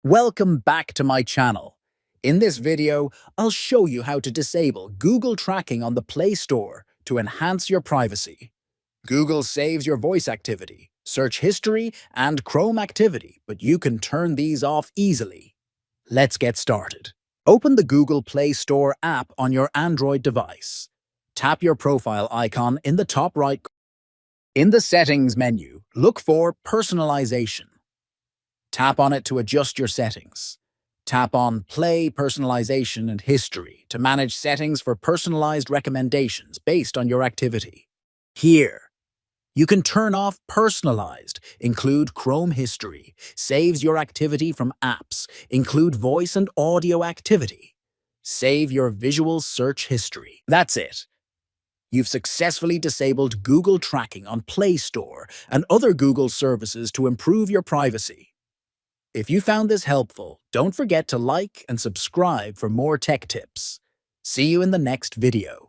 Welcome back to my channel. In this video, I'll show you how to disable Google tracking on the Play Store to enhance your privacy. Google saves your voice activity, search history, and Chrome activity, but you can turn these off easily. Let's get started. Open the Google Play Store app on your Android device. Tap your profile icon in the top right. In the Settings menu, look for Personalization. Tap on it to adjust your settings. Tap on Play Personalization and History to manage settings for personalized recommendations based on your activity. Here, you can turn off Personalized, include Chrome history, saves your activity from apps, include voice and audio activity. Save your visual search history. That's it. You've successfully disabled Google tracking on Play Store and other Google services to improve your privacy. If you found this helpful, don't forget to like and subscribe for more tech tips. See you in the next video.